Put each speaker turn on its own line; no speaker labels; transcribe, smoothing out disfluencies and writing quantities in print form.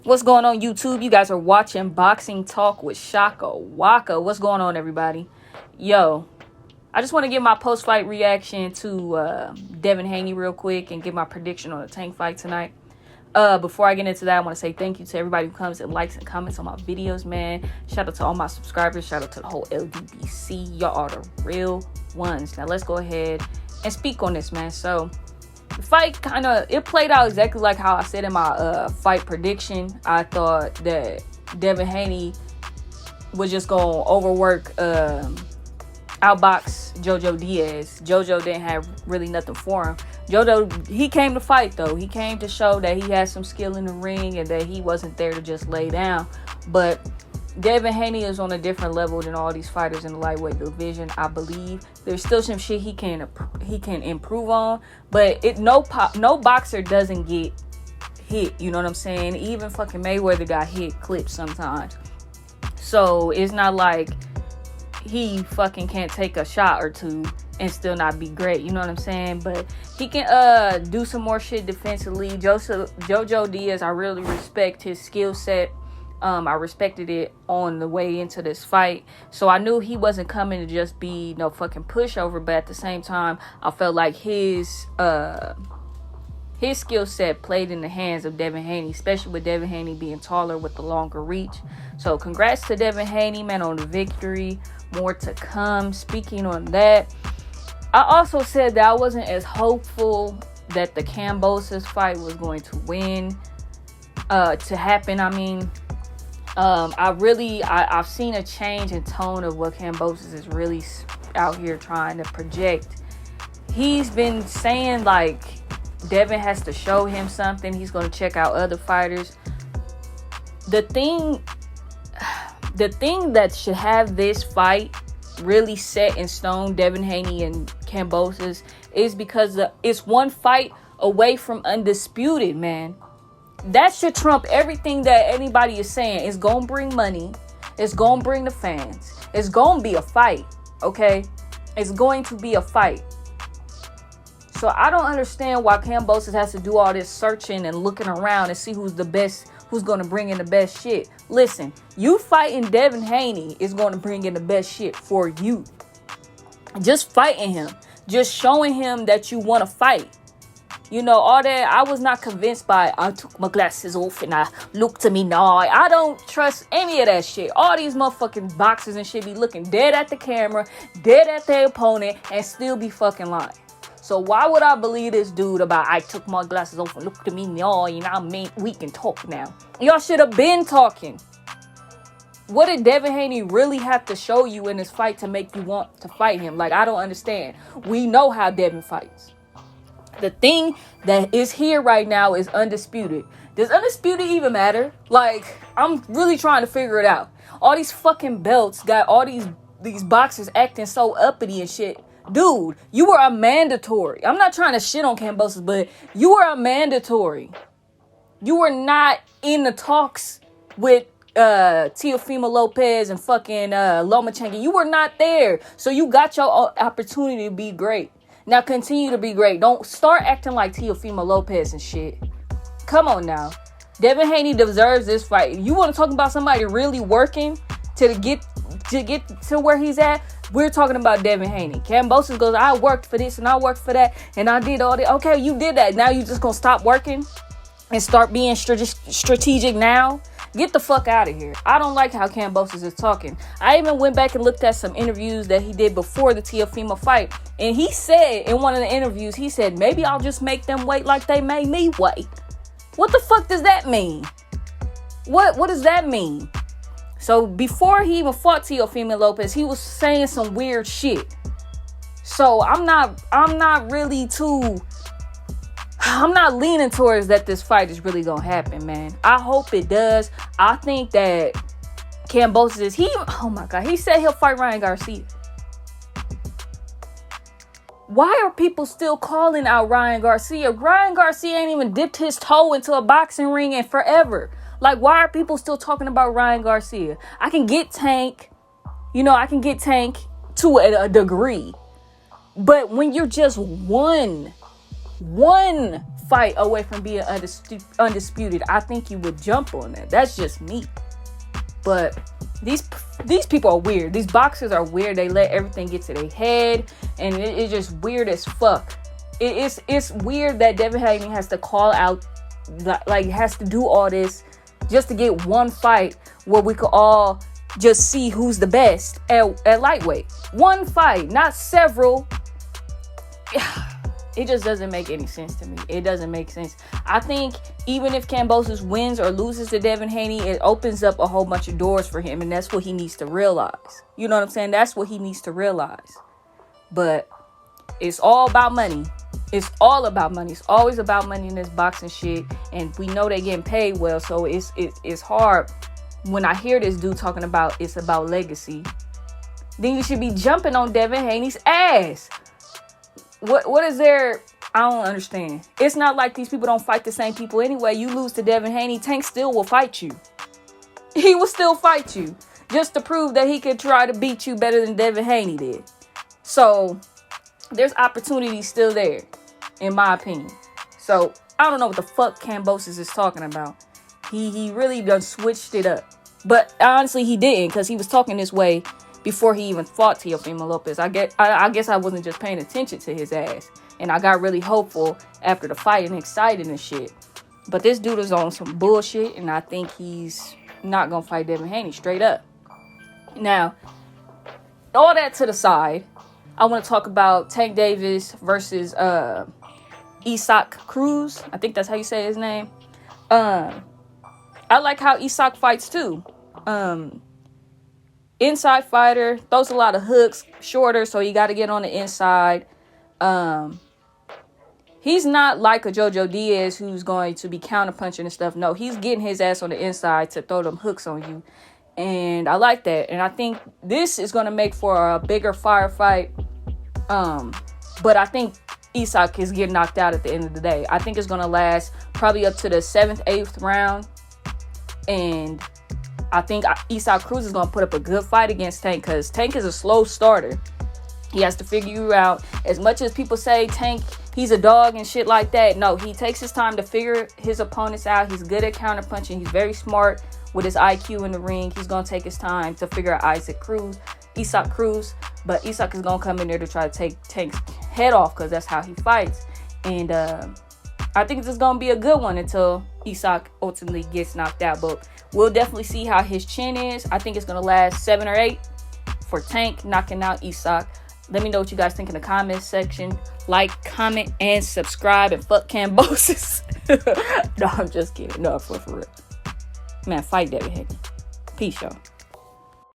What's going on, YouTube? You guys are watching Boxing Talk with Shaka Waka. What's going on, everybody? Yo, I just want to give my post-fight reaction to Devin Haney real quick and give my prediction on the Tank fight tonight. Before I get into that, I want to say thank you to everybody who comes and likes and comments on my videos, man. Shout out to all my subscribers. Shout out to the whole LDBC. Y'all are the real ones. Now, let's go ahead and speak on this, man. So, the fight it played out exactly like how I said in my fight prediction. I thought that Devin Haney was just going to overwork, outbox Jojo Diaz. Jojo didn't have really nothing for him. Jojo, he came to fight, though. He came to show that he had some skill in the ring and that he wasn't there to just lay down. But Devin Haney is on a different level than all these fighters in the lightweight division, I believe. There's still some shit he can improve on, but no boxer doesn't get hit, you know what I'm saying? Even fucking Mayweather got hit clipped sometimes. So it's not like he fucking can't take a shot or two and still not be great, you know what I'm saying? But he can do some more shit defensively. Jojo Diaz, I really respect his skill set. I respected it on the way into this fight. So I knew he wasn't coming to just be no fucking pushover. But at the same time, I felt like his skill set played in the hands of Devin Haney, especially with Devin Haney being taller with the longer reach. So congrats to Devin Haney, man, on the victory. More to come. Speaking on that, I also said that I wasn't as hopeful that the Kambosos fight was going to happen. I mean, I've seen a change in tone of what Kambosos is really out here trying to project. He's been saying like Devin has to show him something. He's going to check out other fighters. The thing that should have this fight really set in stone, Devin Haney and Kambosos, is because it's one fight away from undisputed, man. That should trump everything that anybody is saying. It's going to bring money. It's going to bring the fans. It's going to be a fight, okay? It's going to be a fight. So I don't understand why Kambosos has to do all this searching and looking around and see who's the best, who's going to bring in the best shit. Listen, you fighting Devin Haney is going to bring in the best shit for you. Just fighting him. Just showing him that you want to fight. You know, all that, I was not convinced by, I took my glasses off and I looked to me now. I don't trust any of that shit. All these motherfucking boxers and shit be looking dead at the camera, dead at their opponent, and still be fucking lying. So why would I believe this dude about, I took my glasses off and looked to me now, you know what I mean? We can talk now. Y'all should have been talking. What did Devin Haney really have to show you in this fight to make you want to fight him? Like, I don't understand. We know how Devin fights. The thing that is here right now is undisputed. Does undisputed even matter? Like, I'm really trying to figure it out. All these fucking belts got all these boxers acting so uppity and shit. Dude, you were a mandatory. I'm not trying to shit on Kambosos, but you were a mandatory. You were not in the talks with Teofimo Lopez and fucking Lomachenko. You were not there. So you got your opportunity to be great. Now continue to be great. Don't start acting like Teofimo Lopez and shit. Come on now. Devin Haney deserves this fight. You want to talk about somebody really working to get to where he's at? We're talking about Devin Haney. Kambosos goes, I worked for this and I worked for that and I did all that. Okay, you did that. Now you just gonna stop working and start being strategic now? Get the fuck out of here. I don't like how Kambosos is talking. I even went back and looked at some interviews that he did before the Teofimo fight. And he said in one of the interviews, he said, maybe I'll just make them wait like they made me wait. What the fuck does that mean? What does that mean? So before he even fought Teofimo Lopez, he was saying some weird shit. So I'm not leaning towards that this fight is really gonna happen, man. I hope it does. I think that Kambosos oh my god, he said he'll fight Ryan Garcia. Why are people still calling out Ryan Garcia? Ryan Garcia ain't even dipped his toe into a boxing ring in forever. Like, why are people still talking about Ryan Garcia? I can get Tank, to a degree. But when you're just one fight away from being undisputed, I think you would jump on that. That's just me. But these people are weird. These boxers are weird. They let everything get to their head, and it's just weird as fuck. It's weird that Devin Haney has to call out, like has to do all this just to get one fight where we could all just see who's the best at lightweight. One fight, not several. It just doesn't make any sense to me. It doesn't make sense. I think even if Kambosos wins or loses to Devin Haney, it opens up a whole bunch of doors for him, and that's what he needs to realize. You know what I'm saying? That's what he needs to realize. But it's all about money. It's all about money. It's always about money in this boxing shit, and we know they getting paid well, so it's hard when I hear this dude talking about it's about legacy. Then you should be jumping on Devin Haney's ass. What is there? I don't understand. It's not like these people don't fight the same people anyway. You lose to Devin Haney, Tank still will fight you. He will still fight you just to prove that he could try to beat you better than Devin Haney did. So there's opportunity still there, in my opinion. So I don't know what the fuck Kambosos is talking about. He really done switched it up. But honestly, he didn't, because he was talking this way before he even fought Teofimo Lopez. I guess I wasn't just paying attention to his ass. And I got really hopeful after the fight and excited and shit. But this dude is on some bullshit, and I think he's not going to fight Devin Haney straight up. Now, all that to the side, I want to talk about Tank Davis versus Isaac Cruz. I think that's how you say his name. I like how Isaac fights too. Inside fighter, throws a lot of hooks, shorter, so you got to get on the inside. He's not like a Jojo Diaz who's going to be counterpunching and stuff. No, he's getting his ass on the inside to throw them hooks on you. And I like that. And I think this is going to make for a bigger firefight. But I think Isaac is getting knocked out at the end of the day. I think it's going to last probably up to the 7th, 8th round. And I think Isaac Cruz is going to put up a good fight against Tank, because Tank is a slow starter. He has to figure you out. As much as people say Tank, he's a dog and shit like that. No, he takes his time to figure his opponents out. He's good at counterpunching. He's very smart with his IQ in the ring. He's going to take his time to figure out Isaac Cruz. But Isaac is going to come in there to try to take Tank's head off, because that's how he fights. And I think this is going to be a good one until Isaac ultimately gets knocked out. But we'll definitely see how his chin is. I think it's going to last 7 or 8 for Tank knocking out Isaac. Let me know what you guys think in the comments section. Like, comment, and subscribe. And fuck Kambosos. No, I'm just kidding. No, for real. Man, fight Devin Haney. Peace, y'all.